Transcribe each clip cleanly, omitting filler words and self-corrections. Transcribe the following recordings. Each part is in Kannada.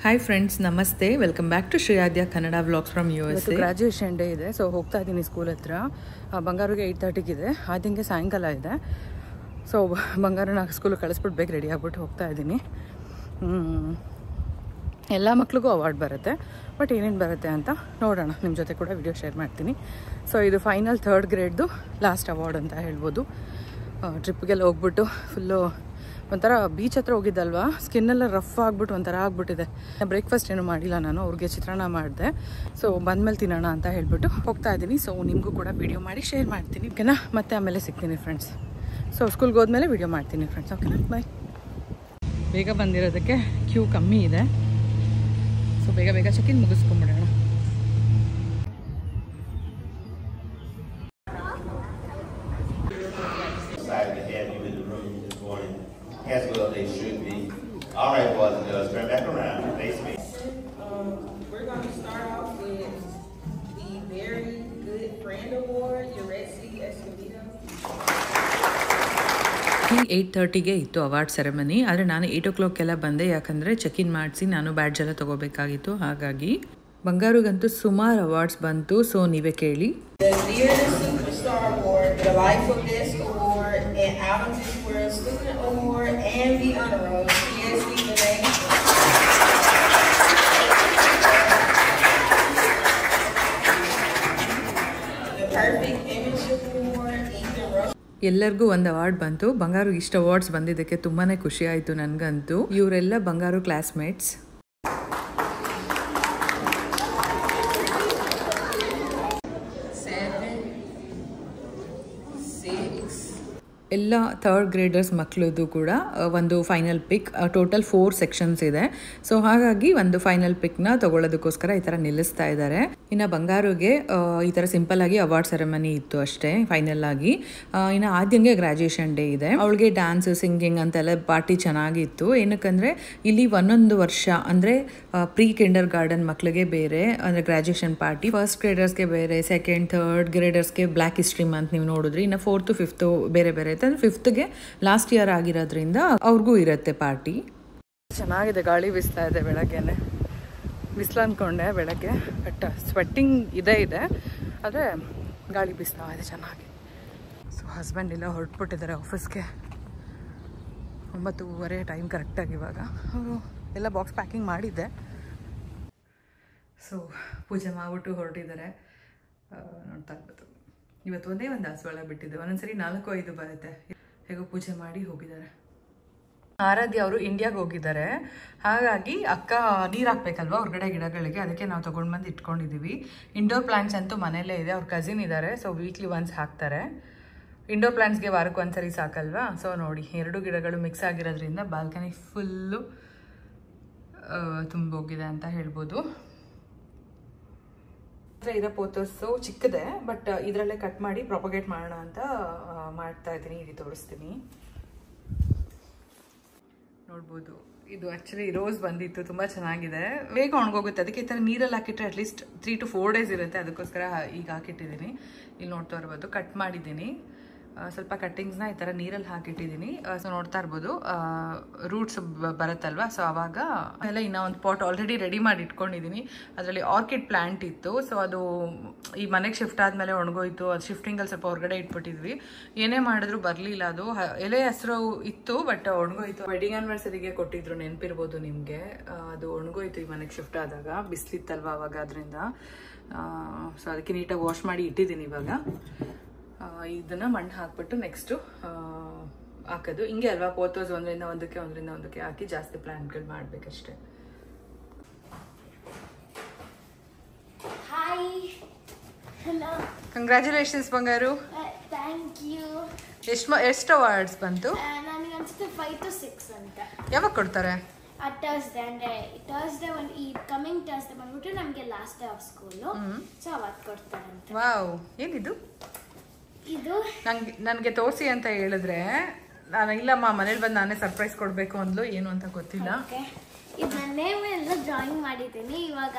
ಹಾಯ್ ಫ್ರೆಂಡ್ಸ್, ನಮಸ್ತೆ. Welcome back to Shriyadya Kannada vlogs from USA. Graduation day ಇದೆ, ಸೊ ಹೋಗ್ತಾ ಇದ್ದೀನಿ ಸ್ಕೂಲ್ ಹತ್ರ. ಬಂಗಾರಿಗೆ 8:30 ಇದೆ, ಆದಿಂಗೆ ಸಾಯಂಕಾಲ ಇದೆ. ಸೊ ಬಂಗಾರನ ಸ್ಕೂಲಿಗೆ ಕಳಿಸ್ಬಿಟ್ಟು ಬೇಗ ರೆಡಿ ಆಗ್ಬಿಟ್ಟು ಹೋಗ್ತಾ ಇದ್ದೀನಿ. ಎಲ್ಲ ಮಕ್ಳಿಗೂ ಅವಾರ್ಡ್ ಬರುತ್ತೆ, ಬಟ್ ಏನೇನು ಬರುತ್ತೆ ಅಂತ ನೋಡೋಣ. ನಿಮ್ಮ ಜೊತೆ ಕೂಡ ವಿಡಿಯೋ ಶೇರ್ ಮಾಡ್ತೀನಿ. ಸೊ ಇದು ಫೈನಲ್ 3rd ಗ್ರೇಡ್ದು ಲಾಸ್ಟ್ ಅವಾರ್ಡ್ ಅಂತ ಹೇಳ್ಬೋದು. ಟ್ರಿಪ್ಗೆಲ್ಲ ಹೋಗ್ಬಿಟ್ಟು ಫುಲ್ಲು ಒಂಥರ ಬೀಚ್ ಹತ್ರ ಹೋಗಿದ್ದಲ್ವಾ, ಸ್ಕಿನ್ನೆಲ್ಲ ರಫ್ ಆಗಿಬಿಟ್ಟು ಒಂಥರ ಆಗ್ಬಿಟ್ಟಿದೆ. ಬ್ರೇಕ್ಫಾಸ್ಟ್ ಏನೂ ಮಾಡಿಲ್ಲ ನಾನು, ಅವ್ರಿಗೆ ಚಿತ್ರಾನ್ನ ಮಾಡಿದೆ. ಸೊ ಬಂದಮೇಲೆ ತಿನ್ನೋಣ ಅಂತ ಹೇಳ್ಬಿಟ್ಟು ಹೋಗ್ತಾ ಇದ್ದೀನಿ. ಸೊ ನಿಮಗೂ ಕೂಡ ವಿಡಿಯೋ ಮಾಡಿ ಶೇರ್ ಮಾಡ್ತೀನಿ, ಓಕೆನಾ? ಮತ್ತೆ ಆಮೇಲೆ ಸಿಗ್ತೀನಿ ಫ್ರೆಂಡ್ಸ್. ಸೊ ಸ್ಕೂಲ್ಗೆ ಹೋದ್ಮೇಲೆ ವಿಡಿಯೋ ಮಾಡ್ತೀನಿ ಫ್ರೆಂಡ್ಸ್, ಓಕೆನಾ? ಬಾಯ್. ಬೇಗ ಬಂದಿರೋದಕ್ಕೆ ಕ್ಯೂ ಕಮ್ಮಿ ಇದೆ, ಸೊ ಬೇಗ ಬೇಗ ಚೆಕ್-ಇನ್ ಮುಗಿಸ್ಕೊಂಬಿಡೋಣ. As well they should be. All right, boys and girls, turn back around. Face me. We're going to start off with the Very Good Friend Award, Yuretsi Escobedo. 8:30ಗೆ ಇತ್ತು ಅವಾರ್ಡ್ ಸೆರೆಮನಿ, ಆದರೆ ನಾನು 8 o'clock ಎಲ್ಲ ಬಂದೆ, ಯಾಕಂದರೆ ಚೆಕ್-ಇನ್ ಮಾಡಿಸಿ ನಾನು ಬ್ಯಾಡ್ಜ್ ಎಲ್ಲ ತೊಗೋಬೇಕಾಗಿತ್ತು. ಹಾಗಾಗಿ ಬಂಗಾರಿಗಂತೂ ಸುಮಾರು ಅವಾರ್ಡ್ಸ್ ಬಂತು, ಸೊ ನೀವೇ ಕೇಳಿ. The Dear Superstar Award, the Life of This Award, and Out of This World Student Award, and the Honor Roll. PSC today. The Perfect Image Award, Ethan Rush. ಎಲ್ಲರಿಗೂ ಒಂದು ಅವಾರ್ಡ್ ಬಂತು. ಬಂಗಾರು ಇಷ್ಟು ಅವಾರ್ಡ್ಸ್ ಬಂದಿದ್ದಕ್ಕೆ ತುಂಬಾ ಖುಷಿ ಆಯಿತು ನನಗಂತೂ. ಇವರೆಲ್ಲ ಬಂಗಾರು ಕ್ಲಾಸ್ಮೇಟ್ಸ್. ಎಲ್ಲ 3rd ಗ್ರೇಡರ್ಸ್ ಮಕ್ಕಳದು ಕೂಡ ಒಂದು ಫೈನಲ್ ಪಿಕ್. ಟೋಟಲ್ 4 ಸೆಕ್ಷನ್ಸ್ ಇದೆ, ಸೊ ಹಾಗಾಗಿ ಒಂದು ಫೈನಲ್ ಪಿಕ್ನ ತಗೊಳ್ಳೋದಕ್ಕೋಸ್ಕರ ಈ ಥರ ನಿಲ್ಲಿಸ್ತಾ ಇದ್ದಾರೆ. ಇನ್ನು ಬಂಗಾರಿಗೆ ಈ ಥರ ಸಿಂಪಲ್ ಆಗಿ ಅವಾರ್ಡ್ ಸೆರೆಮನಿ ಇತ್ತು ಅಷ್ಟೇ ಫೈನಲ್ ಆಗಿ. ಇನ್ನು ಆದ್ಯಂಗೆ ಗ್ರಾಜುಯೇಷನ್ ಡೇ ಇದೆ, ಅವಳಿಗೆ ಡ್ಯಾನ್ಸ್, ಸಿಂಗಿಂಗ್ ಅಂತೆಲ್ಲ ಪಾರ್ಟಿ ಚೆನ್ನಾಗಿತ್ತು. ಏನಕ್ಕಂದರೆ ಇಲ್ಲಿ 1 ವರ್ಷ ಅಂದರೆ ಪ್ರೀ ಕಿಂಡರ್ ಗಾರ್ಡನ್ ಮಕ್ಕಳಿಗೆ ಬೇರೆ ಅಂದರೆ ಗ್ರಾಜುಯೇಷನ್ ಪಾರ್ಟಿ, 1st ಗ್ರೇಡರ್ಸ್ಗೆ ಬೇರೆ, 2nd 3rd ಗ್ರೇಡರ್ಸ್ಗೆ black history month ನೀವು ನೋಡಿದ್ರಿ. ಇನ್ನು 4th 5th ಬೇರೆ ಬೇರೆ ಇರುತ್ತೆ. 5th ಲಾಸ್ಟ್ ಇಯರ್ ಆಗಿರೋದ್ರಿಂದ ಅವ್ರಿಗೂ ಇರುತ್ತೆ ಪಾರ್ಟಿ. ಚೆನ್ನಾಗಿದೆ, ಗಾಳಿ ಬೀಸ್ತಾ ಇದೆ. ಬೆಳಗ್ಗೆನೆ ಬಿಸಿಲು ಅಂದ್ಕೊಂಡೆ ಬೆಳಗ್ಗೆ, ಬಟ್ ಸ್ವೆಟ್ಟಿಂಗ್ ಇದೆ, ಆದರೆ ಗಾಳಿ ಬೀಸ್ತಾ ಇದೆ ಚೆನ್ನಾಗಿ. ಸೊ ಹಸ್ಬೆಂಡ್ ಎಲ್ಲ ಹೊರಟ್ಬಿಟ್ಟಿದ್ದಾರೆ ಆಫೀಸ್ಗೆ. 9:30 ಟೈಮ್ ಕರೆಕ್ಟಾಗಿ. ಇವಾಗ ಅವರು ಎಲ್ಲ ಬಾಕ್ಸ್ ಪ್ಯಾಕಿಂಗ್ ಮಾಡಿದ್ದೆ, ಸೊ ಪೂಜೆ ಮಾಡಿಬಿಟ್ಟು ಹೊರಟಿದ್ದಾರೆ. ನೋಡ್ತಾ ಇರ್ಬೋದು, ಇವತ್ತು ಒಂದೇ ಒಂದು ದಾಸವಾಳ ಬಿಟ್ಟಿದ್ದೆ, ಒಂದೊಂದ್ಸರಿ 4-5 ಬರುತ್ತೆ. ಹೇಗೋ ಪೂಜೆ ಮಾಡಿ ಹೋಗಿದ್ದಾರೆ. ಆರಾಧ್ಯ ಅವರು ಇಂಡಿಯಾಗೆ ಹೋಗಿದ್ದಾರೆ, ಹಾಗಾಗಿ ಅಕ್ಕ ನೀರು ಹಾಕ್ಬೇಕಲ್ವ ಹೊರಗಡೆ ಗಿಡಗಳಿಗೆ, ಅದಕ್ಕೆ ನಾವು ತೊಗೊಂಡು ಬಂದು ಇಟ್ಕೊಂಡಿದ್ದೀವಿ. ಇಂಡೋರ್ ಪ್ಲಾಂಟ್ಸ್ ಅಂತೂ ಮನೆಯಲ್ಲೇ ಇದೆ, ಅವ್ರ ಕಸಿನ್ ಇದ್ದಾರೆ, ಸೊ ವೀಕ್ಲಿ ಒನ್ಸ್ ಹಾಕ್ತಾರೆ. ಇಂಡೋರ್ ಪ್ಲಾಂಟ್ಸ್ಗೆ ವಾರಕ್ಕೆ ಒಂದ್ಸರಿ ಸಾಕಲ್ವಾ. ಸೊ ನೋಡಿ, 2 ಗಿಡಗಳು ಮಿಕ್ಸ್ ಆಗಿರೋದ್ರಿಂದ ಬಾಲ್ಕನಿ ಫುಲ್ಲು ತುಂಬೋಗಿದೆ ಅಂತ ಹೇಳ್ಬೋದು. ಇರೋ ಪೋತೋಸು ಚಿಕ್ಕದೆ, ಬಟ್ ಇದರಲ್ಲೇ ಕಟ್ ಮಾಡಿ ಪ್ರಾಪಗೇಟ್ ಮಾಡೋಣ ಅಂತ ಮಾಡ್ತಾ ಇದ್ದೀನಿ. ಇಲ್ಲಿ ತೋರಿಸ್ತೀನಿ, ನೋಡ್ಬೋದು. ಇದು ಆ್ಯಕ್ಚುಲಿ ರೋಸ್ ಬಂದಿತ್ತು, ತುಂಬ ಚೆನ್ನಾಗಿದೆ, ಬೇಗ ಒಣಗೋಗುತ್ತೆ. ಅದಕ್ಕೆ ಈ ಥರ ನೀರಲ್ಲಿ ಹಾಕಿಟ್ರೆ ಅಟ್ಲೀಸ್ಟ್ 3 to 4 days ಇರುತ್ತೆ, ಅದಕ್ಕೋಸ್ಕರ ಈಗ ಹಾಕಿಟ್ಟಿದ್ದೀನಿ. ಇಲ್ಲಿ ನೋಡ್ತಾ ಇರ್ಬೋದು, ಕಟ್ ಮಾಡಿದ್ದೀನಿ. ಸ್ವಲ್ಪ ಕಟ್ಟಿಂಗ್ಸ್ನ ಈ ಥರ ನೀರಲ್ಲಿ ಹಾಕಿಟ್ಟಿದ್ದೀನಿ. ಸೊ ನೋಡ್ತಾ ಇರ್ಬೋದು, ರೂಟ್ಸ್ ಬರುತ್ತಲ್ವ, ಸೊ ಆವಾಗ ಎಲ್ಲ ಇನ್ನೂ ಒಂದು ಪಾಟ್ ಆಲ್ರೆಡಿ ರೆಡಿ ಮಾಡಿ ಇಟ್ಕೊಂಡಿದ್ದೀನಿ. ಅದರಲ್ಲಿ ಆರ್ಕಿಡ್ ಪ್ಲ್ಯಾಂಟ್ ಇತ್ತು, ಸೊ ಅದು ಈ ಮನೆಗೆ ಶಿಫ್ಟ್ ಆದಮೇಲೆ ಒಣಗೋಯ್ತು. ಅದು ಶಿಫ್ಟಿಂಗಲ್ಲಿ ಸ್ವಲ್ಪ ಹೊರಗಡೆ ಇಟ್ಬಿಟ್ಟಿದ್ವಿ, ಏನೇ ಮಾಡಿದ್ರು ಬರಲಿಲ್ಲ. ಅದು ಎಲೆ ಹೆಸರು ಇತ್ತು, ಬಟ್ ಒಣಗೋಯ್ತು. ವೆಡ್ಡಿಂಗ್ ಆ್ಯನಿವರ್ಸರಿಗೆ ಕೊಟ್ಟಿದ್ರು, ನೆನಪಿರ್ಬೋದು ನಿಮಗೆ. ಅದು ಒಣಗೋಯ್ತು ಈ ಮನೆಗೆ ಶಿಫ್ಟ್ ಆದಾಗ, ಬಿಸಿಲಿತ್ತಲ್ವ ಅವಾಗ, ಅದರಿಂದ. ಸೊ ಅದಕ್ಕೆ ನೀಟಾಗಿ ವಾಶ್ ಮಾಡಿ ಇಟ್ಟಿದ್ದೀನಿ. ಇವಾಗ ಇದನ್ನ ಮಣ್ಣು ಹಾಕ್ಬಿಟ್ಟು ನೆಕ್ಸ್ಟು ಹಾಕೋದು. ಹಿಂಗೆ ಅಲ್ವಾ ಪೋತೋಸ್, ಒಂದರಿಂದ ಒಂದಕ್ಕೆ ಹಾಕಿ ಜಾಸ್ತಿ ಪ್ಲಾಂಟ್ಗಳು ಮಾಡಬೇಕಷ್ಟೆ. ಹಾಯ್, ಹಲೋ, ಕಂಗ್ರ್ಯಾಚುಲೇಷನ್ಸ್ ಬಂಗಾರು. Thank you. ಎಷ್ಟು ಅವಾರ್ಡ್ಸ್ ಬಂತು? ನನಗೆ ಅನ್ಸುತ್ತೆ 5 to 6 ಅಂತ. ಯಾವಾಗ ಕೊಡ್ತಾರೆ? ಥರ್ಸ್ಡೇ, ಅಂದರೆ ಥರ್ಸ್ಡೇ ಒಂದು ಈ ಕಮಿಂಗ್ ಥರ್ಸ್ಡೇ ಬಂದ್ಬಿಟ್ಟು ನಮಗೆ last day of school, so ಅವತ್ತು ಕೊಡ್ತಾರೆ ಅಂತ. ವಾವ್, ಏನಿದು? ಇದು ನನಗೆ ತೋರಿಸಿ ಅಂತ ಹೇಳಿದ್ರೆ ನಾನು ಇಲ್ಲಮ್ಮ ಮನೇಲಿ ಬಂದು ನಾನೇ ಸರ್ಪ್ರೈಸ್ ಕೊಡಬೇಕು ಅಂದ್ಲು, ಏನು ಅಂತ ಗೊತ್ತಿಲ್ಲ. ಇದು ನನ್ನ ನೇಮ್ ಎಲ್ಲ ಡ್ರಾಯಿಂಗ್ ಮಾಡಿದ್ದೀನಿ. ಇವಾಗ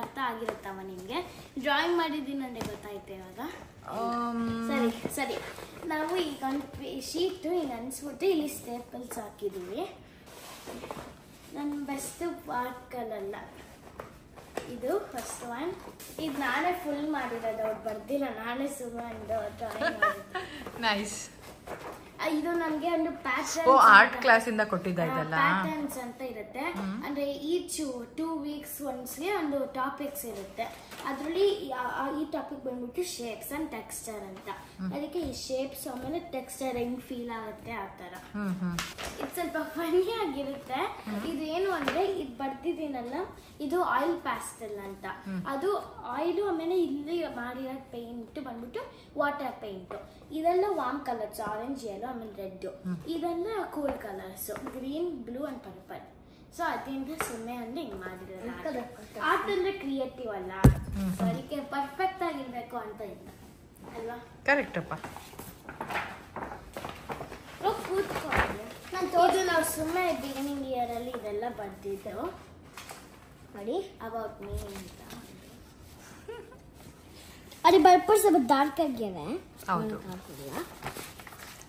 ಅರ್ಥ ಆಗಿರುತ್ತವ ನಿಮಗೆ. ಡ್ರಾಯಿಂಗ್ ಮಾಡಿದ್ದೀನಿ ಅಂದರೆ ಗೊತ್ತಾಯ್ತು ಇವಾಗ. ಸರಿ, ನಾವು ಈಗ ಒಂದು ಶೀಟು ಹಿಂಗೆ ಅನ್ಸ್ಬಿಟ್ಟು ಇಲ್ಲಿ ಸ್ಟೇಪಲ್ಸ್ ಹಾಕಿದ್ದೀವಿ. ನನ್ನ ಬೆಸ್ಟ್ ಪಾರ್ಕಲ್ಲ, ಇದು ಫಸ್ಟ್ ಒನ್. ಇದು ನಾನೇ ಫುಲ್ ಮಾಡಿರೋದು, ಅವ್ರು ಬರ್ದಿಲ್ಲ, ನಾನೇ ಸುಮ್ಮನೆ ಡ್ರಾಯಿಂಗ್ ಮಾಡಿದ್ದು. ನೈಸ್. ಇದು ನನಗೆ ಒಂದು ಪ್ಯಾಟರ್ನ್, ಆರ್ಟ್ ಕ್ಲಾಸ್ ಇಂದ ಕೊಟ್ಟಿದ್ದ ಇದೆಲ್ಲ. ಪ್ಯಾಟರ್ನ್ಸ್ ಅಂತ ಇರುತ್ತೆ. ಅಂದ್ರೆ ಈಚ್ 2 weeks ಒನ್ಸ್ಗೆ ಒಂದು ಟಾಪಿಕ್ಸ್ ಇರುತ್ತೆ. ಅದರಲ್ಲಿ ಈ ಟಾಪಿಕ್ ಬಂದ್ಬಿಟ್ಟು ಶೇಪ್ಸ್ ಅಂಡ್ ಟೆಕ್ಸ್ಚರ್ ಅಂತ. ಅದಕ್ಕೆ ಈ ಶೇಪ್ಸ್ ಆಮೇಲೆ ಟೆಕ್ಸ್ಚರ್ ಹೆಂಗ್ ಫೀಲ್ ಆಗುತ್ತೆ ಆ ತರ. ಇದು ಸ್ವಲ್ಪ ಫನಿ ಆಗಿರುತ್ತೆ. ಇದು ಏನು ಅಂದ್ರೆ ಇದು ಬರ್ದಿದ್ದೀನಲ್ಲ, ಇದು ಆಯಿಲ್ ಪ್ಯಾಸ್ಟಲ್ ಅಂತ. ಅದು ಆಯಿಲ್ ಆಮೇಲೆ ಇಲ್ಲಿ ಮಾಡಿರೋ ಪೇಂಟ್ ಬಂದ್ಬಿಟ್ಟು ವಾಟರ್ ಪೇಂಟ್. ಇದೆಲ್ಲ ವಾರ್ಮ್ ಕಲರ್ಸ್, ಆರೆಂಜ್, ಯೆಲ್ಲೋ ಆಮೇಲೆ ರೆಡ್. ಇದೆಲ್ಲ cool colours, green, blue and purple. So ಅದರಿಂದ ಸುಮ್ಮನೆ ಅಂದ್ರೆ ಹಿಂಗ್ ಮಾಡಿರೋದು. ಆರ್ಟ್ ಅಂದ್ರೆ ಕ್ರಿಯೇಟಿವ್ ಅಲ್ಲ, ಅದಕ್ಕೆ ಪರ್ಫೆಕ್ಟ್ ಆಗಿರ್ಬೇಕು ಅಂತ ಇಲ್ಲ ಅಲ್ವಾ? ಕರೆಕ್ಟ್ ಅಪ್ಪ. ಇದು ನಾವು ಸುಮ್ಮನೆ ಬಿಗಿನಿಂಗ್ ಇಯರ್ ಅಲ್ಲಿ ಇದೆಲ್ಲ ಬರ್ದಿದ್ದು ನೋಡಿ, ಅಬೌಟ್ ಮೀ ಅಂತ. ಅದು ಬರ್ಪರ್ ಸ್ವಲ್ಪ ಡಾರ್ಕ್ ಆಗಿದೆ. ಹೌದು.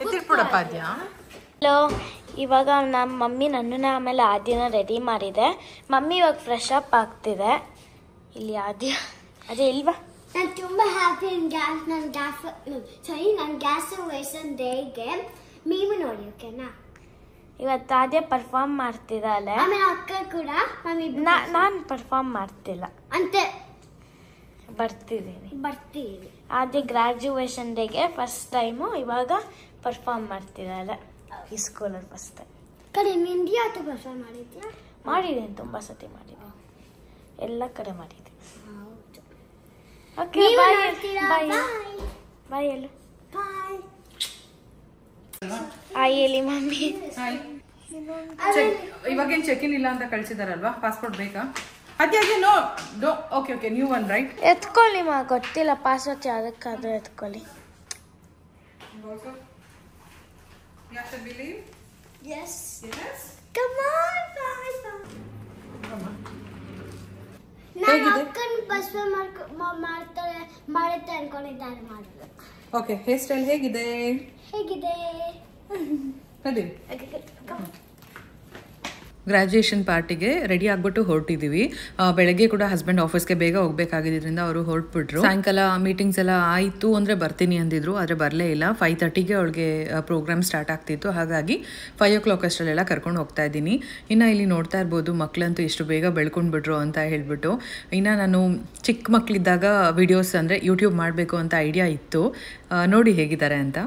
ಎತ್ತಿಟ್ಬಿಡಪ್ಪ ಆದ್ಯ. ಹಲೋ, ಇವಾಗ ನಮ್ಮ ಮಮ್ಮಿ ನನ್ನನ್ನ ಆಮೇಲೆ ಆದ್ಯನ ರೆಡಿ ಮಾಡಿದೆ. ಮಮ್ಮಿ ಇವಾಗ ಫ್ರೆಶ್ ಅಪ್ ಆಗ್ತಿದೆ. ಇಲ್ಲಿ ಆದ್ಯ ಅದೇ ಇಲ್ವಾ? ನಾನು ತುಂಬ ಹ್ಯಾಪಿ. ನನ್ನ ಗ್ಯಾಸ್ ವೇಸನ್ ಡೇಗೆ ನೀವು ನೋಡಿ, ಓಕೆನಾ? ಇವತ್ತು ಆದ್ಯ ಪರ್ಫಾರ್ಮ್ ಮಾಡ್ತಿದ್ದಾಳೆ. ಆಮೇಲೆ ಅಕ್ಕ ಕೂಡ ನಾನು ಪರ್ಫಾರ್ಮ್ ಮಾಡ್ತಿಲ್ಲ ಅಂತ ಬರ್ತಿದ್ದೀನಿ. ಆದ್ಯ ಗ್ರಾಜ್ಯುಯೇಷನ್ ಡೇಗೆ ಫಸ್ಟ್ ಟೈಮು ಇವಾಗ ಪರ್ಫಾರ್ಮ್ ಮಾಡ್ತಿದ್ದಾಳೆ ಈ ಸ್ಕೂಲಲ್ಲಿ ಫಸ್ಟ್ ಟೈಮ್. ಕಡೆ ಇಂಡಿಯಾ ಅಂತ ಪರ್ಫಾರ್ಮ್ ಮಾಡಿದ್ಯಾ? ಮಾಡಿದ್ದೀನಿ, ತುಂಬ ಸತಿ ಮಾಡಿದ್ದೀನಿ, ಎಲ್ಲ ಕಡೆ ಮಾಡಿದ್ದೀನಿ. ಓಕೆ, ಬಾಯ್ ಬಾಯ್ ಹೇಳು. ಬಾಯ್ ಆಯ್ ಹೇಳಿ ಮಮ್ಮಿ. ಇವಾಗೇನು ಚೆಕ್ ಇನ್ ಇಲ್ಲ ಅಂತ ಕಳ್ಸಿದಾರಲ್ವಾ? ಪಾಸ್ಪೋರ್ಟ್ ಬೇಕಾ? ಅದೇ no. Okay new one right? ಎತ್ಕೊಳ್ಳಿ ಮಾ, ಗೊತ್ತಿಲ್ಲ ಪಾಸ್ವರ್ಡ್ ಯಾವುದಕ್ಕಾದ್ರೂ ಎತ್ಕೊಳ್ಳಿ. Yes. Come on, bye. ನಾನು ಅಕ್ಕನ ಪರ್ಫಾರ್ಮ್ ಮಾಡುತ್ತೆ ಅನ್ಕೊಂಡಿದ್ದಾರೆ. ಮಾಡಲ್ಲ. ಓಕೆ, ಹೇರ್ ಸ್ಟೈಲ್ ಹೇಗಿದೆ? ನಡಿ. ಗ್ರಾಜ್ಯುಯೇಷನ್ ಪಾರ್ಟಿಗೆ ರೆಡಿ ಆಗ್ಬಿಟ್ಟು ಹೊರಟಿದ್ದೀವಿ. ಬೆಳಗ್ಗೆ ಕೂಡ ಹಸ್ಬೆಂಡ್ ಆಫೀಸ್ಗೆ ಬೇಗ ಹೋಗ್ಬೇಕಾಗಿದ್ದರಿಂದ ಅವರು ಹೊರಟ್ಬಿಟ್ರು. ಸಾಯಂಕಾಲ ಮೀಟಿಂಗ್ಸ್ ಎಲ್ಲ ಆಯಿತು ಅಂದರೆ ಬರ್ತೀನಿ ಅಂದಿದ್ರು, ಆದರೆ ಬರಲೇ ಇಲ್ಲ. 5:30ಗೆ ಅವಳಿಗೆ ಪ್ರೋಗ್ರಾಮ್ ಸ್ಟಾರ್ಟ್ ಆಗ್ತಿತ್ತು. ಹಾಗಾಗಿ 5 o'clock ಅಷ್ಟರಲ್ಲೆಲ್ಲ ಕರ್ಕೊಂಡು ಹೋಗ್ತಾ ಇದ್ದೀನಿ. ಇನ್ನು ಇಲ್ಲಿ ನೋಡ್ತಾ ಇರ್ಬೋದು, ಮಕ್ಕಳಂತೂ ಎಷ್ಟು ಬೇಗ ಬೆಳ್ಕೊಂಡ್ಬಿಟ್ರು ಅಂತ ಹೇಳ್ಬಿಟ್ಟು. ಇನ್ನು ನಾನು ಚಿಕ್ಕ ಮಕ್ಕಳಿದ್ದಾಗ ವಿಡಿಯೋಸ್ ಅಂದರೆ ಯೂಟ್ಯೂಬ್ ಮಾಡಬೇಕು ಅಂತ ಐಡಿಯಾ ಇತ್ತು. ನೋಡಿ ಹೇಗಿದ್ದಾರೆ ಅಂತ.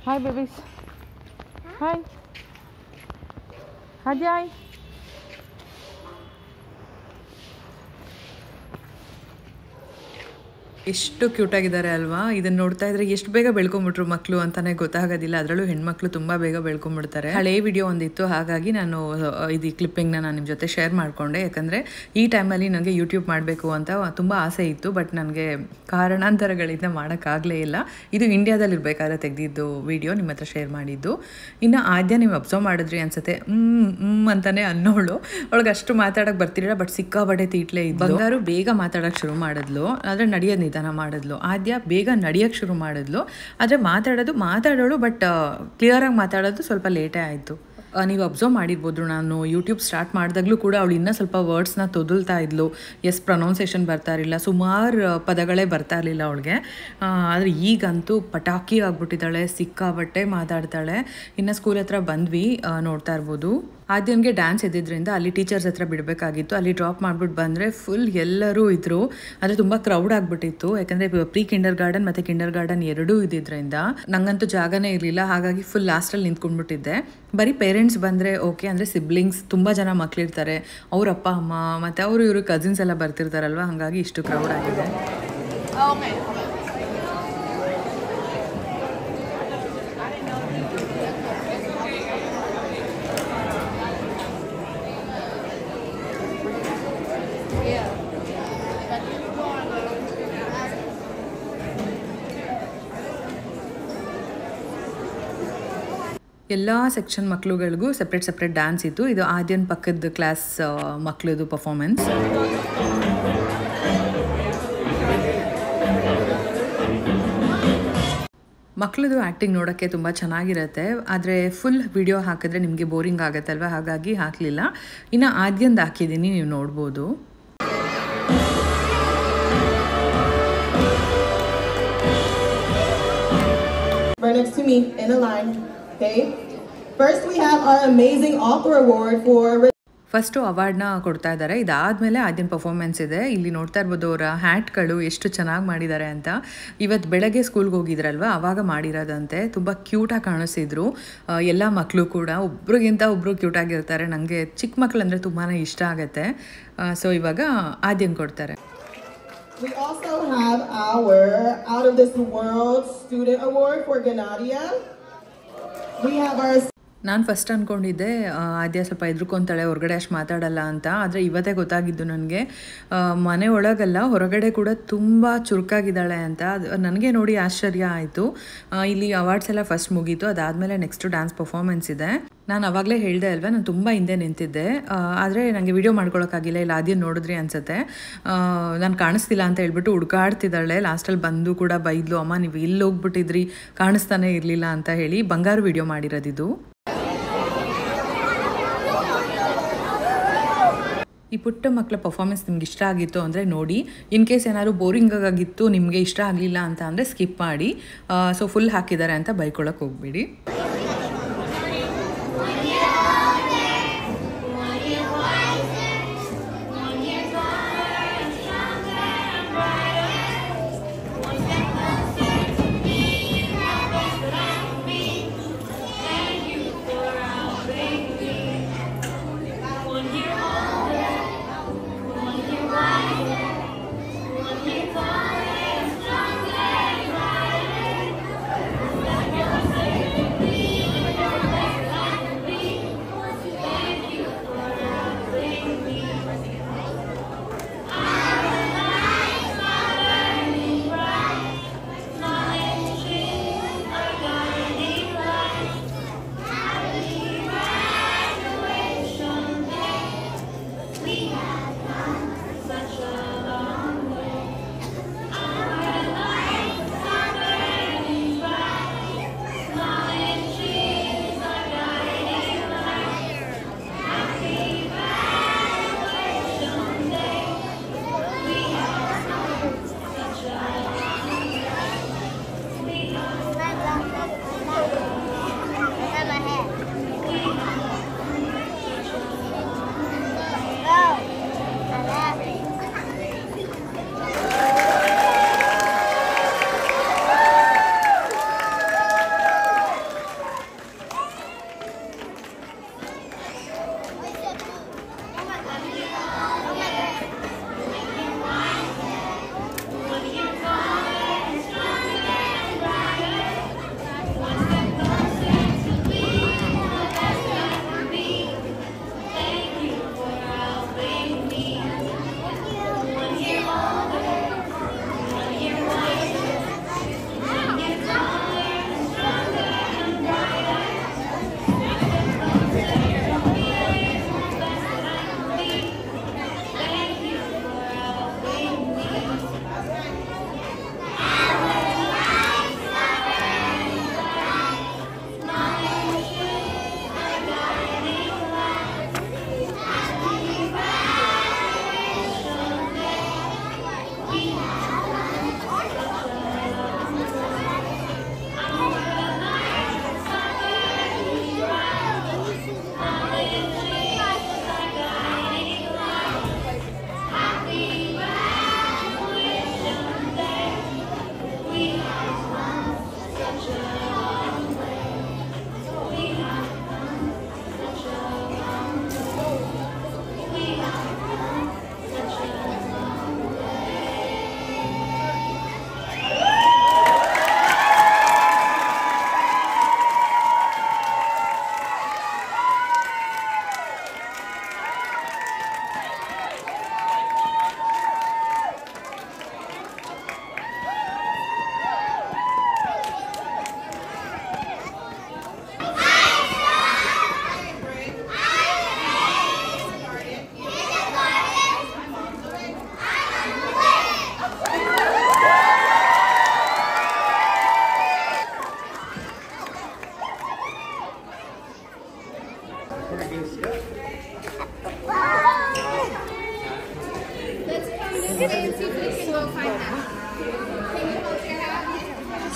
Hi babies. Hi. Hi. ಎಷ್ಟು ಕ್ಯೂಟಾಗಿದ್ದಾರೆ ಅಲ್ವಾ? ಇದನ್ನು ನೋಡ್ತಾ ಇದ್ರೆ ಎಷ್ಟು ಬೇಗ ಬೆಳ್ಕೊಂಬಿಟ್ರು ಮಕ್ಕಳು ಅಂತಾನೆ ಗೊತ್ತಾಗೋದಿಲ್ಲ. ಅದರಲ್ಲೂ ಹೆಣ್ಮಕ್ಳು ತುಂಬ ಬೇಗ ಬೆಳ್ಕೊಂಬಿಡ್ತಾರೆ. ಹಳೆ ವಿಡಿಯೋ ಒಂದಿತ್ತು, ಹಾಗಾಗಿ ನಾನು ಇದು ಕ್ಲಿಪ್ಪಿಂಗ್ನ ನಾನು ನಿಮ್ಮ ಜೊತೆ ಶೇರ್ ಮಾಡಿಕೊಂಡೆ. ಯಾಕಂದರೆ ಈ ಟೈಮಲ್ಲಿ ನನಗೆ ಯೂಟ್ಯೂಬ್ ಮಾಡಬೇಕು ಅಂತ ತುಂಬ ಆಸೆ ಇತ್ತು, ಬಟ್ ನನಗೆ ಕಾರಣಾಂತರಗಳಿಂದ ಮಾಡೋಕ್ಕಾಗಲೇ ಇಲ್ಲ. ಇದು ಇಂಡಿಯಾದಲ್ಲಿ ಇರಬೇಕಾದ್ರೆ ತೆಗೆದಿದ್ದು ವಿಡಿಯೋ, ನಿಮ್ಮ ಹತ್ರ ಶೇರ್ ಮಾಡಿದ್ದು. ಇನ್ನು ಆದ್ಯ ನೀವು ಅಬ್ಸರ್ವ್ ಮಾಡಿದ್ರಿ ಅನ್ಸುತ್ತೆ, ಅಂತಾನೆ ಅನ್ನೋಳು. ಅವಳಿಗೆ ಅಷ್ಟು ಮಾತಾಡೋಕ್ಕೆ ಬರ್ತಿರಲಿಲ್ಲ, ಬಟ್ ಸಿಕ್ಕಾಬಟ್ಟೆ ತೀಟ್ಲೆ ಇದ್ದು. ಬಂಗಾರು ಬೇಗ ಮಾತಾಡೋಕ್ಕೆ ಶುರು ಮಾಡಿದ್ಲು, ಆದರೆ ನಡೆಯೋದು ನಿಧಾನ ಮಾಡಿದ್ಲು. ಆದ್ಯ ಬೇಗ ನಡೆಯೋಕ್ಕೆ ಶುರು ಮಾಡಿದ್ಲು, ಆದರೆ ಮಾತಾಡೋಳು ಬಟ್ ಕ್ಲಿಯರಾಗಿ ಮಾತಾಡೋದು ಸ್ವಲ್ಪ ಲೇಟೇ ಆಯಿತು. ನೀವು ಅಬ್ಸರ್ವ್ ಮಾಡಿರ್ಬೋದು, ನಾನು ಯೂಟ್ಯೂಬ್ ಸ್ಟಾರ್ಟ್ ಮಾಡಿದಾಗಲೂ ಕೂಡ ಅವಳು ಇನ್ನೂ ಸ್ವಲ್ಪ ವರ್ಡ್ಸ್ನ ತೊದಲ್ತಾ ಇದ್ಲು. ಪ್ರೊನೌನ್ಸೇಷನ್ ಬರ್ತಾ ಇರಲಿಲ್ಲ, ಸುಮಾರು ಪದಗಳೇ ಬರ್ತಾ ಇರಲಿಲ್ಲ ಅವಳಿಗೆ. ಆದರೆ ಈಗಂತೂ ಪಟಾಕಿ ಆಗಿಬಿಟ್ಟಿದ್ದಾಳೆ, ಸಿಕ್ಕಾಬಟ್ಟೆ ಮಾತಾಡ್ತಾಳೆ. ಇನ್ನು ಸ್ಕೂಲ್ ಹತ್ರ ಬಂದ್ವಿ, ನೋಡ್ತಾ ಇರ್ಬೋದು. ಆದ್ಯನ್ಗೆ ಡ್ಯಾನ್ಸ್ ಇದ್ದಿದ್ದರಿಂದ ಅಲ್ಲಿ ಟೀಚರ್ಸ್ ಹತ್ರ ಬಿಡಬೇಕಾಗಿತ್ತು. ಅಲ್ಲಿ ಡ್ರಾಪ್ ಮಾಡಿಬಿಟ್ಟು ಬಂದರೆ ಫುಲ್ ಎಲ್ಲರೂ ಇದ್ದರು. ಆದರೆ ತುಂಬ ಕ್ರೌಡ್ ಆಗಿಬಿಟ್ಟಿತ್ತು, ಯಾಕಂದರೆ ಪ್ರೀ ಕಿಂಡರ್ ಗಾರ್ಡನ್ ಮತ್ತು ಕಿಂಡರ್ ಗಾರ್ಡನ್ ಎರಡೂ ಇದ್ದಿದ್ದರಿಂದ ನಂಗಂತೂ ಜಾಗನೇ ಇರಲಿಲ್ಲ. ಹಾಗಾಗಿ ಫುಲ್ ಲಾಸ್ಟಲ್ಲಿ ನಿಂತ್ಕೊಂಡ್ಬಿಟ್ಟಿದ್ದೆ. ಬರೀ ಪೇರೆಂಟ್ಸ್ ಬಂದರೆ ಓಕೆ, ಅಂದರೆ ಸಿಬ್ಲಿಂಗ್ಸ್ ತುಂಬ ಜನ ಮಕ್ಕಳಿರ್ತಾರೆ, ಅವ್ರ ಅಪ್ಪ ಅಮ್ಮ ಮತ್ತು ಅವರು ಇವರು ಕಸಿನ್ಸ್ ಎಲ್ಲ ಬರ್ತಿರ್ತಾರಲ್ವ, ಹಾಗಾಗಿ ಇಷ್ಟು ಕ್ರೌಡ್ ಆಗಿದೆ. ಎಲ್ಲ ಸೆಕ್ಷನ್ ಮಕ್ಕಳುಗಳಿಗೂ ಸಪ್ರೇಟ್ ಡ್ಯಾನ್ಸ್ ಇತ್ತು. ಇದು ಆದ್ಯನ್ ಪಕ್ಕದ ಕ್ಲಾಸ್ ಮಕ್ಕಳದು ಪರ್ಫಾರ್ಮೆನ್ಸ್. ಮಕ್ಕಳದು ಆ್ಯಕ್ಟಿಂಗ್ ನೋಡೋಕ್ಕೆ ತುಂಬ ಚೆನ್ನಾಗಿರುತ್ತೆ. ಆದರೆ ಫುಲ್ ವಿಡಿಯೋ ಹಾಕಿದ್ರೆ ನಿಮಗೆ ಬೋರಿಂಗ್ ಆಗುತ್ತಲ್ವ, ಹಾಗಾಗಿ ಹಾಕಲಿಲ್ಲ. ಇನ್ನು ಆದ್ಯಂದು ಹಾಕಿದ್ದೀನಿ, ನೀವು ನೋಡ್ಬೋದು. Right next to me in a line. Okay. First we have our amazing author award for first ಅವಾರ್ಡ್ನ ಕೊಡ್ತಾ ಇದ್ದಾರೆ. ಇದಾದಮೇಲೆ ಆದ್ಯನ್ ಪರ್ಫಾರ್ಮೆನ್ಸ್ ಇದೆ. ಇಲ್ಲಿ ನೋಡ್ತಾ ಇರ್ಬೋದು ಅವರ ಹ್ಯಾಟ್ಗಳು ಎಷ್ಟು ಚೆನ್ನಾಗಿ ಮಾಡಿದ್ದಾರೆ ಅಂತ. ಇವತ್ತು ಬೆಳಗ್ಗೆ ಸ್ಕೂಲ್ಗೆ ಹೋಗಿದ್ರಲ್ವ, ಆವಾಗ ಮಾಡಿರೋದಂತೆ. ತುಂಬ ಕ್ಯೂಟಾಗಿ ಕಾಣಿಸಿದ್ರು ಎಲ್ಲ ಮಕ್ಕಳು ಕೂಡ. ಒಬ್ರಿಗಿಂತ ಒಬ್ಬರು ಕ್ಯೂಟಾಗಿರ್ತಾರೆ. ನನಗೆ ಚಿಕ್ಕ ಮಕ್ಕಳು ಅಂದರೆ ತುಂಬಾ ಇಷ್ಟ ಆಗುತ್ತೆ. ಸೊ ಇವಾಗ ಆದ್ಯನ್ ಕೊಡ್ತಾರೆ. We also have our Out of This World Student Award for Ganadia. We have our ನಾನು ಫಸ್ಟ್ ಅಂದ್ಕೊಂಡಿದ್ದೆ ಆದ್ಯ ಸ್ವಲ್ಪ ಹೆದ್ರುಕೊಂತಾಳೆ, ಹೊರಗಡೆ ಅಷ್ಟು ಮಾತಾಡಲ್ಲ ಅಂತ. ಆದರೆ ಇವತ್ತೇ ಗೊತ್ತಾಗಿದ್ದು ನನಗೆ ಮನೆ ಒಳಗಲ್ಲ ಹೊರಗಡೆ ಕೂಡ ತುಂಬ ಚುರುಕಾಗಿದ್ದಾಳೆ ಅಂತ. ಅದು ನನಗೆ ನೋಡಿ ಆಶ್ಚರ್ಯ ಆಯಿತು. ಇಲ್ಲಿ ಅವಾರ್ಡ್ಸ್ ಎಲ್ಲ ಫಸ್ಟ್ ಮುಗೀತು. ಅದಾದಮೇಲೆ ನೆಕ್ಸ್ಟು ಡ್ಯಾನ್ಸ್ ಪರ್ಫಾರ್ಮೆನ್ಸ್ ಇದೆ. ನಾನು ಆವಾಗಲೇ ಹೇಳಿದೆ ಅಲ್ವಾ, ನಾನು ತುಂಬ ಹಿಂದೆ ನಿಂತಿದ್ದೆ. ಆದರೆ ನನಗೆ ವಿಡಿಯೋ ಮಾಡ್ಕೊಳಕ್ಕಾಗಿಲ್ಲ. ಇಲ್ಲಿ ಆದ್ಯ ನೋಡಿದ್ರಿ ಅನಿಸುತ್ತೆ. ನಾನು ಕಾಣಿಸ್ತಿಲ್ಲ ಅಂತ ಹೇಳ್ಬಿಟ್ಟು ಹುಡುಕಾಡ್ತಿದ್ದಾಳೆ. ಲಾಸ್ಟಲ್ಲಿ ಬಂದು ಕೂಡ ಬೈದ್ಲು, ಅಮ್ಮ ನೀವು ಇಲ್ಲಿ ಹೋಗ್ಬಿಟ್ಟಿದ್ರಿ, ಕಾಣಿಸ್ತಾನೆ ಇರಲಿಲ್ಲ ಅಂತ ಹೇಳಿ. ಬಂಗಾರು ವಿಡಿಯೋ ಮಾಡಿರೋದಿದು. ಈ ಪುಟ್ಟ ಮಕ್ಕಳ ಪರ್ಫಾರ್ಮೆನ್ಸ್ ನಿಮ್ಗೆ ಇಷ್ಟ ಆಗಿತ್ತು ಅಂದರೆ ನೋಡಿ. ಇನ್ ಕೇಸ್ ಏನಾದ್ರು ಬೋರಿಂಗ್ ಆಗಿತ್ತು, ನಿಮಗೆ ಇಷ್ಟ ಆಗಲಿಲ್ಲ ಅಂತ ಅಂದರೆ ಸ್ಕಿಪ್ ಮಾಡಿ. ಸೊ ಫುಲ್ ಹಾಕಿದ್ದಾರೆ ಅಂತ ಬೈಕೊಳ್ಳೋಕೆ ಹೋಗ್ಬೇಡಿ.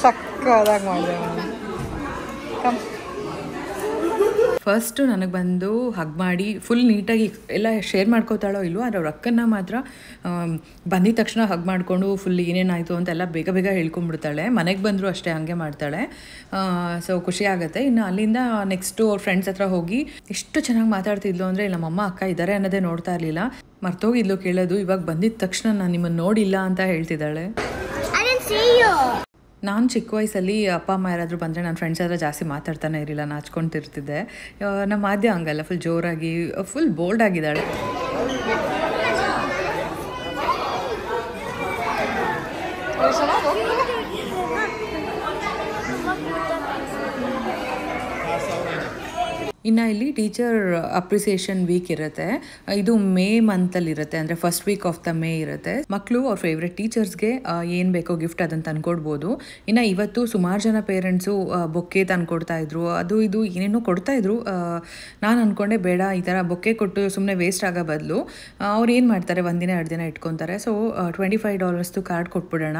ಸಕ್ಕದಾಗಿ ಮಾಡಿದೆ. ಫಸ್ಟು ನನಗೆ ಬಂದು ಹಗ್ ಮಾಡಿ ಫುಲ್ ನೀಟಾಗಿ ಎಲ್ಲ ಶೇರ್ ಮಾಡ್ಕೋತಾಳೋ ಇಲ್ವೋ, ಆದರೆ ಅವ್ರ ಅಕ್ಕನ ಮಾತ್ರ ಬಂದಿದ ತಕ್ಷಣ ಹಗ್ ಮಾಡಿಕೊಂಡು ಫುಲ್ ಏನೇನಾಯಿತು ಅಂತೆಲ್ಲ ಬೇಗ ಬೇಗ ಹೇಳ್ಕೊಂಡ್ಬಿಡ್ತಾಳೆ. ಮನೆಗೆ ಬಂದರೂ ಅಷ್ಟೇ ಹಾಗೆ ಮಾಡ್ತಾಳೆ. ಸೊ ಖುಷಿ ಆಗುತ್ತೆ. ಇನ್ನು ಅಲ್ಲಿಂದ ನೆಕ್ಸ್ಟು ಅವ್ರ ಫ್ರೆಂಡ್ಸ್ ಹತ್ರ ಹೋಗಿ ಎಷ್ಟು ಚೆನ್ನಾಗಿ ಮಾತಾಡ್ತಿದ್ಲು ಅಂದರೆ ನಮ್ಮಮ್ಮ ಅಕ್ಕ ಇದ್ದಾರೆ ಅನ್ನೋದೇ ನೋಡ್ತಾ ಇರಲಿಲ್ಲ. ಮರ್ತೋಗಿದ್ಲು ಕೇಳೋದು. ಇವಾಗ ಬಂದಿದ ತಕ್ಷಣ ನಾನು ನಿಮ್ಮನ್ನು ನೋಡಿಲ್ಲ ಅಂತ ಹೇಳ್ತಿದ್ದಾಳೆ. ನಾನು ಚಿಕ್ಕ ವಯಸ್ಸಲ್ಲಿ ಅಪ್ಪ ಅಮ್ಮ ಯಾರಾದರೂ ಬಂದರೆ ನನ್ನ ಫ್ರೆಂಡ್ಸ್ ಹತ್ರ ಜಾಸ್ತಿ ಮಾತಾಡ್ತಾನೆ ಇರಲಿಲ್ಲ, ನಾಚ್ಕೊತಿರ್ತಿದ್ದೆ. ನಮ್ಮ ಆದ್ಯ ಹಂಗಲ್ಲ, ಫುಲ್ ಜೋರಾಗಿ ಫುಲ್ ಬೋಲ್ಡ್ ಆಗಿದ್ದಾಳೆ. ಇನ್ನು ಇಲ್ಲಿ ಟೀಚರ್ ಅಪ್ರಿಸಿಯೇಷನ್ ವೀಕ್ ಇರುತ್ತೆ. ಇದು ಮೇ ಮಂತಲ್ಲಿರುತ್ತೆ, ಅಂದರೆ first week of the May ಇರುತ್ತೆ. ಮಕ್ಕಳು ಅವ್ರ ಫೇವ್ರೆಟ್ ಟೀಚರ್ಸ್ಗೆ ಏನು ಬೇಕೋ ಗಿಫ್ಟ್ ಅದನ್ನು ತಂದ್ಕೊಡ್ಬೋದು. ಇನ್ನು ಇವತ್ತು ಸುಮಾರು ಜನ ಪೇರೆಂಟ್ಸು ಬೊಕ್ಕೆ ತಂದ್ಕೊಡ್ತಾ ಇದ್ರು, ಅದು ಇದು ಏನೇನೋ ಕೊಡ್ತಾಯಿದ್ರು. ನಾನು ಅಂದ್ಕೊಂಡೆ ಬೇಡ, ಈ ಥರ ಬೊಕ್ಕೆ ಕೊಟ್ಟು ಸುಮ್ಮನೆ ವೇಸ್ಟ್ ಆಗೋ ಬದಲು ಅವ್ರು ಏನು ಮಾಡ್ತಾರೆ, ಒಂದಿನ 2 ದಿನ ಇಟ್ಕೊತಾರೆ. ಸೊ $25 ಕಾರ್ಡ್ ಕೊಟ್ಬಿಡೋಣ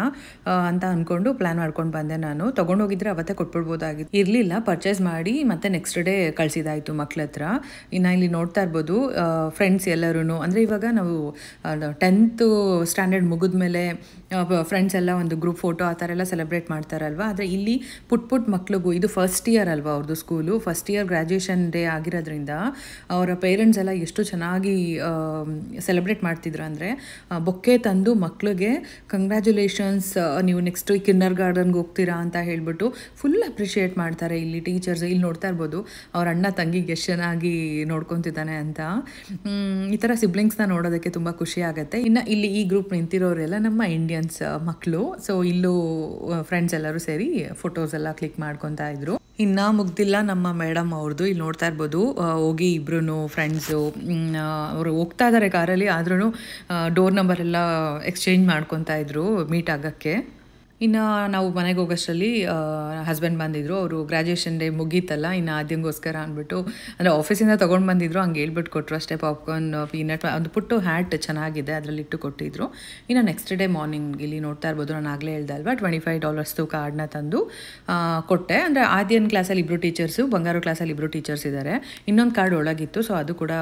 ಅಂತ ಅಂದ್ಕೊಂಡು ಪ್ಲ್ಯಾನ್ ಮಾಡ್ಕೊಂಡು ಬಂದೆ. ನಾನು ತೊಗೊಂಡೋಗಿದ್ರೆ ಅವತ್ತೇ ಕೊಟ್ಬಿಡ್ಬೋದಾಗಿತ್ತು, ಇರಲಿಲ್ಲ. ಪರ್ಚೇಸ್ ಮಾಡಿ ಮತ್ತೆ ನೆಕ್ಸ್ಟ್ ಡೇ ಕಳಿಸಿದಾಯಿತು ಮಕ್ಳ ಹತ್ರ. ಇನ್ನು ಇಲ್ಲಿ ನೋಡ್ತಾ ಇರ್ಬೋದು ಫ್ರೆಂಡ್ಸ್ ಎಲ್ಲರೂ, ಅಂದರೆ ಇವಾಗ ನಾವು 10th ಸ್ಟ್ಯಾಂಡರ್ಡ್ ಮುಗಿದ್ಮೇಲೆ ಫ್ರೆಂಡ್ಸ್ ಎಲ್ಲ ಒಂದು ಗ್ರೂಪ್ ಫೋಟೋ ಆ ಥರ ಎಲ್ಲ ಸೆಲೆಬ್ರೇಟ್ ಮಾಡ್ತಾರಲ್ವ. ಆದರೆ ಇಲ್ಲಿ ಪುಟ್ ಮಕ್ಳಿಗೂ ಇದು ಫಸ್ಟ್ ಇಯರ್ ಅಲ್ವಾ ಅವ್ರದ್ದು school, first year graduation day ಆಗಿರೋದ್ರಿಂದ ಅವರ ಪೇರೆಂಟ್ಸ್ ಎಲ್ಲ ಎಷ್ಟು ಚೆನ್ನಾಗಿ ಸೆಲೆಬ್ರೇಟ್ ಮಾಡ್ತಿದ್ರು ಅಂದರೆ ಬೊಕ್ಕೆ ತಂದು ಮಕ್ಳಿಗೆ ಕಂಗ್ರ್ಯಾಚುಲೇಷನ್ಸ್, ನೀವು ನೆಕ್ಸ್ಟ್ ಕಿಂಡರ್ ಗಾರ್ಡನ್ಗೆ ಹೋಗ್ತೀರಾ ಅಂತ ಹೇಳ್ಬಿಟ್ಟು ಫುಲ್ ಅಪ್ರಿಷಿಯೇಟ್ ಮಾಡ್ತಾರೆ ಇಲ್ಲಿ ಟೀಚರ್ಸ್. ಇಲ್ಲಿ ನೋಡ್ತಾ ಇರ್ಬೋದು ಅವ್ರ ಅಣ್ಣ ತಂಗಿಗೆ ಎಷ್ಟು ಚೆನ್ನಾಗಿ ನೋಡ್ಕೊತಿದ್ದಾನೆ ಅಂತ. ಈ ಥರ ಸಿಬ್ಲಿಂಗ್ಸ್ನ ನೋಡೋದಕ್ಕೆ ತುಂಬ ಖುಷಿ ಆಗುತ್ತೆ. ಇನ್ನು ಇಲ್ಲಿ ಈ ಗ್ರೂಪ್ ನಿಂತಿರೋರೆಲ್ಲ ನಮ್ಮ ಇಂಡಿಯನ್ಸ್ ಮಕ್ಕಳು. ಸೊ ಇಲ್ಲೂ ಫ್ರೆಂಡ್ಸ್ ಎಲ್ಲರೂ ಸೇರಿ ಫೋಟೋಸ್ ಎಲ್ಲ ಕ್ಲಿಕ್ ಮಾಡ್ಕೊತಾ ಇದ್ರು. ಇನ್ನು ಮುಗ್ದಿಲ್ಲ ನಮ್ಮ ಮೇಡಮ್ ಅವ್ರದ್ದು. ಇಲ್ಲಿ ನೋಡ್ತಾ ಇರ್ಬೋದು ಹೋಗಿ ಇಬ್ರು ಫ್ರೆಂಡ್ಸು ಅವರು ಹೋಗ್ತಾ ಇದ್ದಾರೆ ಕಾರಲ್ಲಿ, ಆದ್ರೂ ಡೋರ್ ನಂಬರ್ ಎಲ್ಲ ಎಕ್ಸ್ಚೇಂಜ್ ಮಾಡ್ಕೊತಾ ಇದ್ರು ಮೀಟ್ ಆಗೋಕ್ಕೆ. ಇನ್ನು ನಾವು ಮನೆಗೆ ಹೋಗೋಷ್ಟರಲ್ಲಿ ಹಸ್ಬೆಂಡ್ ಬಂದಿದ್ದರು. ಅವರು ಗ್ರ್ಯಾಜುಯೇಷನ್ ಡೇ ಮುಗೀತಲ್ಲ, ಇನ್ನು ಆದ್ಯಂಗೋಸ್ಕರ ಅಂದ್ಬಿಟ್ಟು, ಅಂದರೆ ಆಫೀಸಿಂದ ತೊಗೊಂಡು ಬಂದಿದ್ರು, ಹಂಗೆ ಹೇಳ್ಬಿಟ್ಟು ಕೊಟ್ಟರು ಅಷ್ಟೇ. ಪಾಪ್ಕಾರ್ನ್, ಪೀನಟ್, ಒಂದು ಪುಟ್ಟು ಹ್ಯಾಟ್ ಚೆನ್ನಾಗಿದೆ ಅದರಲ್ಲಿ ಇಟ್ಟು ಕೊಟ್ಟಿದ್ರು. ಇನ್ನು ನೆಕ್ಸ್ಟ್ ಡೇ ಮಾರ್ನಿಂಗ್ ಇಲ್ಲಿ ನೋಡ್ತಾ ಇರ್ಬೋದು, ನಾನು ಆಗಲೇ ಹೇಳ್ದೆ ಅಲ್ವಾ, $25 ಕಾರ್ಡ್ನ ತಂದು ಕೊಟ್ಟೆ. ಅಂದರೆ ಆದ್ಯನ್ ಕ್ಲಾಸಲ್ಲಿ 2 ಟೀಚರ್ಸು, ಬಂಗಾರು ಕ್ಲಾಸಲ್ಲಿ 2 ಟೀಚರ್ಸ್ ಇದ್ದಾರೆ. ಇನ್ನೊಂದು ಕಾರ್ಡ್ ಒಳಗಿತ್ತು, ಸೊ ಅದು ಕೂಡ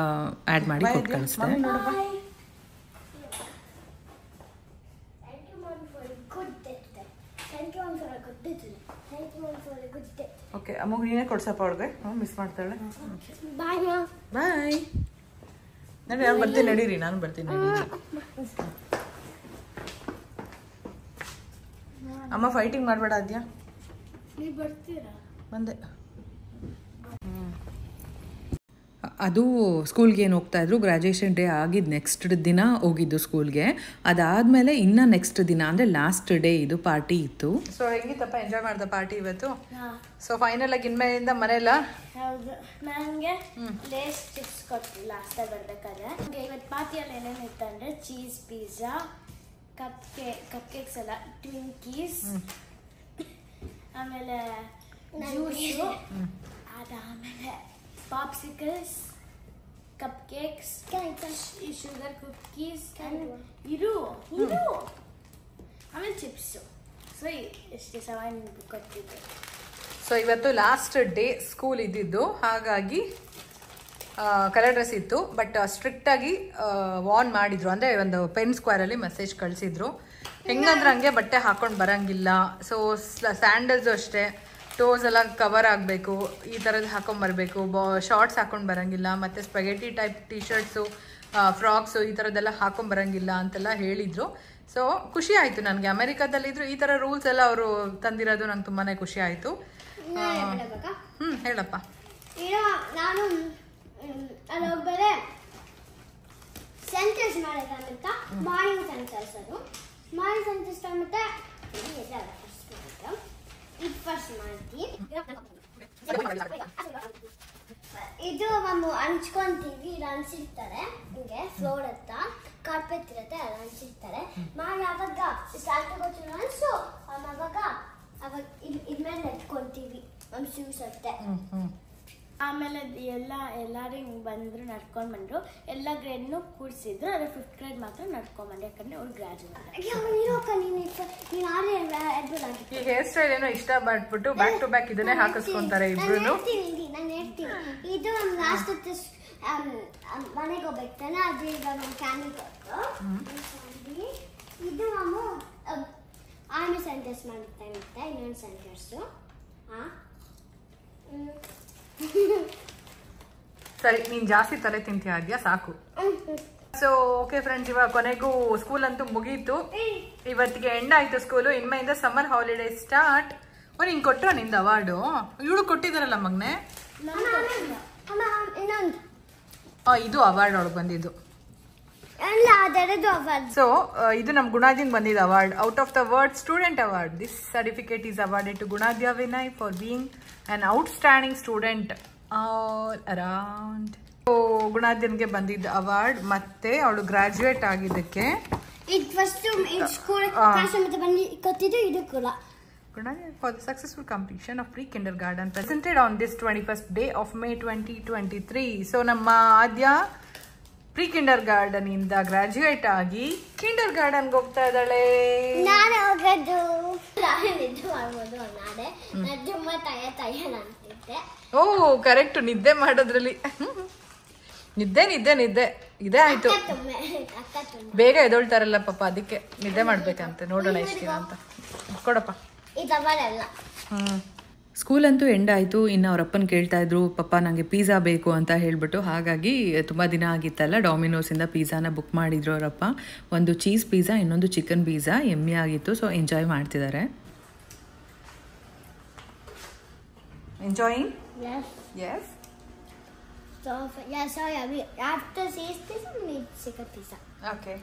ಆ್ಯಡ್ ಮಾಡಿ ಕೊಟ್ಟು ಕಳಿಸ್ದೆ. ಓಕೆ, ಅಮ್ಮಗೆ ನೀನೇ ಕೊಡ್ಸಪ್ಪ ಅವ್ರಿಗೆ, ಮಿಸ್ ಮಾಡ್ತಾಳೆ. ಬಾಯ್ ಬಾಯ್. ನಡಿ, ನಾನು ಬರ್ತೀನಿ, ನಡೀರಿ, ನಾನು ಬರ್ತೀನಿ, ನಡೀರಿ. ಅಮ್ಮ ಫೈಟಿಂಗ್ ಮಾಡಬೇಡ ಅದ್ಯಾ. ನೀವು ಬರ್ತೀರಾ? ಬಂದೆ. ಅದು ಸ್ಕೂಲ್ಗೆ ಏನು ಹೋಗ್ತಾ ಇದ್ರು, ಗ್ರ್ಯಾಜುಯೇಷನ್ ಡೇ ಆಗಿದ್ದು ನೆಕ್ಸ್ಟ್ ದಿನ ಹೋಗಿದ್ದು ಸ್ಕೂಲ್ಗೆ. ಅದಾದಮೇಲೆ ಇನ್ನು ನೆಕ್ಸ್ಟ್ ದಿನ ಅಂದರೆ ಲಾಸ್ಟ್ ಡೇ ಇದು ಪಾರ್ಟಿ ಇತ್ತು. ಸೊ ಹೆಂಗಿತ್ತಪ್ಪ, ಎಂಜಾಯ್ ಮಾಡ್ದ ಪಾರ್ಟಿ ಇವತ್ತು? ಸೊ ಫೈನಲ್ ಆಗಿ ಇನ್ಮೇಲಿಂದ ಮನೆಯಲ್ಲ? ಹೌದು, ನನಗೆ ಲೇಸ್ ಚಿಪ್ಸ್ ಕೊಟ್ಟು ಲಾಸ್ಟ್ ಟೈಮ್ ಬರ್ಬೇಕಾದ್ರೆ. ನನಗೆ ಇವತ್ತು ಪಾರ್ಟಿಯಲ್ಲಿ ಏನೇನು ಇತ್ತು ಅಂದರೆ ಚೀಸ್ ಪಿಜ್ಜಾ, ಕಪ್ ಕೇಕ್ಸ್ ಎಲ್ಲ, ಟ್ವಿಂಕೀಸ್, ಆಮೇಲೆ ಜ್ಯೂಸು, ಅದಾದಮೇಲೆ ಪಾಪ್ಸಿಕಲ್ಸ್, ಕಪ್ ಕೇಕ್ಸ್, ಶುಗರ್ ಕುಕ್ಕೀಸ್, ಇರು ಆಮೇಲೆ ಚಿಪ್ಸು. ಸೊ ಎಷ್ಟು 7 ಕೊಟ್ಟಿದ್ದೆ. ಸೊ ಇವತ್ತು ಲಾಸ್ಟ್ ಡೇ ಸ್ಕೂಲ್ ಇದ್ದಿದ್ದು, ಹಾಗಾಗಿ ಕಲರ್ ಡ್ರೆಸ್ ಇತ್ತು. ಬಟ್ ಸ್ಟ್ರಿಕ್ಟಾಗಿ ವಾರ್ನ್ ಮಾಡಿದ್ರು, ಅಂದರೆ ಒಂದು ಪೆನ್ ಸ್ಕ್ವೇರಲ್ಲಿ ಮೆಸೇಜ್ ಕಳಿಸಿದ್ರು, ಹೆಂಗಂದ್ರೆ ಹಂಗೆ ಬಟ್ಟೆ ಹಾಕೊಂಡು ಬರೋಂಗಿಲ್ಲ. ಸೊ ಸ್ಯಾಂಡಲ್ಸು ಅಷ್ಟೇ, ಟೋಸ್ ಎಲ್ಲ ಕವರ್ ಆಗಬೇಕು, ಈ ಥರದ್ದು ಹಾಕೊಂಬರ್ಬೇಕು, ಶಾರ್ಟ್ಸ್ ಹಾಕೊಂಡು ಬರೋಂಗಿಲ್ಲ, ಮತ್ತು spaghetti type tea shirts, frocks ಈ ಥರದ್ದೆಲ್ಲ ಹಾಕೊಂಬರೋಂಗಿಲ್ಲ ಅಂತೆಲ್ಲ ಹೇಳಿದರು. ಸೊ ಖುಷಿ ಆಯಿತು ನನಗೆ. ಅಮೆರಿಕಾದಲ್ಲಿದ್ದರು ಈ ಥರ ರೂಲ್ಸ್ ಎಲ್ಲ ಅವರು ತಂದಿರೋದು ನಂಗೆ ತುಂಬಾ ಖುಷಿ ಆಯಿತು. ಹೇಳಪ್ಪ. ನಾನು ಅಲ್ಲಿ ಹೋಗ್ಬೇರೆ ಸೆಂಟೆನ್ಸ್ ಮಾಡಿದ ಮಾರ್ನಿಂಗ್ ಸೆಂಟೆನ್ಸ್, ಅದು ಮಾರ್ನಿಂಗ್ ಸೆಂಟೆನ್ಸ್ ಮತ್ತೆ ಇದು ಫಸ್ಟ್ ಮಾಡ್ತೀವಿ. ಇದು ನಾವು ಹಂಚ್ಕೊಂತೀವಿ, ಇಲ್ಲಿ ಹಂಚಿರ್ತಾರೆ, ಹಿಂಗೆ ಫ್ಲೋರ್ ಹತ್ತ ಕಾರ್ಪೆಟ್ ಇರುತ್ತೆ, ಅಲ್ಲಿ ಹಂಚಿರ್ತಾರೆ. ಮಾಡಿ ಅವಾಗ ಸ್ಟಾರ್ಟ್ ಗೊತ್ತಿಲ್ಲ ಅನ್ಸು, ಅವಾಗ ಇದ್ಮೇಲೆ ನೆಟ್ಕೊಂತೀವಿ ನಮ್ಮ ಶೂಸ್ ಅತ್ತೆ. ಆಮೇಲೆ ಎಲ್ಲರೂ ಹಿಂಗೆ ಬಂದರು ನಡ್ಕೊಂಡು ಬಂದರು. ಎಲ್ಲ ಗ್ರೇಡ್ನು ಕೂರಿಸಿದ್ರು, ಆದರೆ 5th ಗ್ರೇಡ್ ಮಾತ್ರ ನಡ್ಕೊಂಡು ಬಂದ್ರು, ಯಾಕಂದರೆ ಅವ್ರು ಗ್ರಾಜುಯೇಟ್. ಈ ಹೇರ್ ಸ್ಟೈಲ್ ಏನೋ ಇಷ್ಟ ಪಟ್ಬಿಟ್ಟು ಬ್ಯಾಕ್ ಟು ಬ್ಯಾಕ್ ಇದನ್ನೇ ಹಾಕಿಸ್ಕೊಂತಾರೆ ಇಬ್ರು. ನಾನು ಹೇಳ್ತೀನಿ, ಇದು ಲಾಸ್ಟ್ ಮನೆಗೆ ಹೋಗ್ಬೇಕಲ್ಲ, ಅದು ಈಗ ನಮ್ಮ ಕ್ಯಾನ್ವಿ ಕೊಟ್ಟು ಇದು ನಾವು ಆರ್ಮಿ ಸೆಂಟರ್ಸ್ ಮಾಡ್ತಾ ಇರುತ್ತೆ, ಇನ್ನೊಂದು ಸೆಂಟರ್ಸು. ಸರಿ, ನೀನ್ ಜಾಸ್ತಿ ತಲೆ ತಿಂತೀಯ ಅದ್ಯಾ, ಸಾಕು. ಸೊ ಓಕೆ ಫ್ರೆಂಡ್ಸ್, ಇವಾಗ ಕೊನೆಗೂ ಸ್ಕೂಲ್ ಅಂತೂ ಮುಗೀತು. ಇವತ್ತಿಗೆ ಎಂಡ್ ಆಯ್ತು ಸ್ಕೂಲು. ಇನ್ಮೆಯಿಂದ ಸಮ್ಮರ್ ಹಾಲಿಡೇ ಸ್ಟಾರ್ಟ್. ಹಿಂಗ್ ಕೊಟ್ರ ನಿಂದ ಅವಾರ್ಡು? ಇವಳು ಕೊಟ್ಟಿದಾರಲ್ಲ ಮಗ್ನೆ. ಇದು ಅವಾರ್ಡ್ ಒಳಗೆ ಬಂದಿದ್ದು. ಸೊ ಇದು ನಮ್ ಗುಣಾದ್ಯಂಗ್ ಬಂದಿದ್ದ award, out of the world student award. This certificate is awarded to Gunadya Vinay for being an outstanding student all around. So ಗುಣಾದ್ಯನ್ಗೆ ಬಂದಿದ್ದ ಅವಾರ್ಡ್, ಮತ್ತೆ ಅವಳು ಗ್ರಾಜುಯೇಟ್ ಆಗಿದ್ದಕ್ಕೆ for the successful completion of pre-kindergarten presented on this 21st day of May 2023. So ನಮ್ಮ ಆದ್ಯ ಪ್ರೀ ಕಿಂಡರ್ ಗಾರ್ಡನ್ ಇಂದ ಗ್ರಾಜುಯೇಟ್ ಆಗಿ ಕಿಂಡರ್ ಗಾರ್ಡನ್ ಹೋಗ್ತಾ ಇದ್ದಾಳೆ. ಓ ಕರೆಕ್ಟ್, ನಿದ್ದೆ ಮಾಡೋದ್ರಲ್ಲಿ ನಿದ್ದೆ ಇದೇ ಆಯ್ತು. ಬೇಗ ಎದೊಳ್ತಾರಲ್ಲ ಪಾಪ, ಅದಕ್ಕೆ ನಿದ್ದೆ ಮಾಡ್ಬೇಕಂತೆ. ನೋಡೋಣ ಎಷ್ಟು ದಿನ ಅಂತ. ಕೊಡಪ್ಪ. ಸ್ಕೂಲ್ ಅಂತೂ ಎಂಡ್ ಆಯಿತು. ಇನ್ನು ಅವ್ರ ಅಪ್ಪನ ಕೇಳ್ತಾ ಇದ್ರು, ಪಪ್ಪ ನನಗೆ ಪಿಜ್ಜಾ ಬೇಕು ಅಂತ ಹೇಳಿಬಿಟ್ಟು. ಹಾಗಾಗಿ ತುಂಬ ದಿನ ಆಗಿತ್ತಲ್ಲ, ಡಾಮಿನೋಸಿಂದ ಪಿಜ್ಜಾನ ಬುಕ್ ಮಾಡಿದ್ರು ಅವರಪ್ಪ. ಒಂದು ಚೀಸ್ ಪಿಜ್ಜಾ, ಇನ್ನೊಂದು ಚಿಕನ್ ಪಿಜ್ಜಾ. ಎಮ್ಮೆ ಆಗಿತ್ತು. ಸೊ ಎಂಜಾಯ್ ಮಾಡ್ತಿದ್ದಾರೆ. Enjoying? Yes. So we after cheese pizza we need chicken pizza. Okay.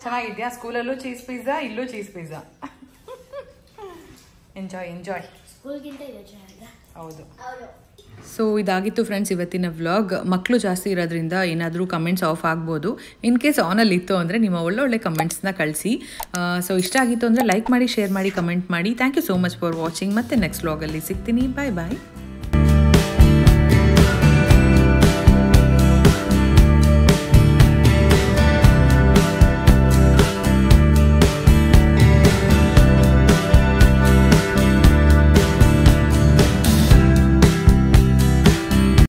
ಚೆನ್ನಾಗಿದ್ಯಾ? ಸ್ಕೂಲಲ್ಲೂ ಚೀಸ್ ಪಿಜ್ಜಾ, ಇಲ್ಲೂ ಚೀಸ್ ಪಿಜ್ಜಾ. ಎಂಜಾಯ್. ಸ್ಕೂಲ್ಗಿಂತ ಹೌದು. ಸೊ ಇದಾಗಿತ್ತು ಫ್ರೆಂಡ್ಸ್ ಇವತ್ತಿನ ವ್ಲಾಗ್. ಮಕ್ಕಳು ಜಾಸ್ತಿ ಇರೋದ್ರಿಂದ ಏನಾದರೂ ಕಮೆಂಟ್ಸ್ ಆಫ್ ಆಗ್ಬೋದು. ಇನ್ ಕೇಸ್ ಆನಲ್ಲಿ ಇತ್ತು ಅಂದರೆ ನಿಮ್ಮ ಒಳ್ಳೊಳ್ಳೆ ಕಮೆಂಟ್ಸ್ನ ಕಳಿಸಿ. ಸೊ ಇಷ್ಟ ಆಗಿತ್ತು ಅಂದರೆ ಲೈಕ್ ಮಾಡಿ, ಶೇರ್ ಮಾಡಿ, ಕಮೆಂಟ್ ಮಾಡಿ. Thank you so much for watching. ಮತ್ತೆ ನೆಕ್ಸ್ಟ್ ವ್ಲಾಗಲ್ಲಿ ಸಿಗ್ತೀನಿ. ಬಾಯ್.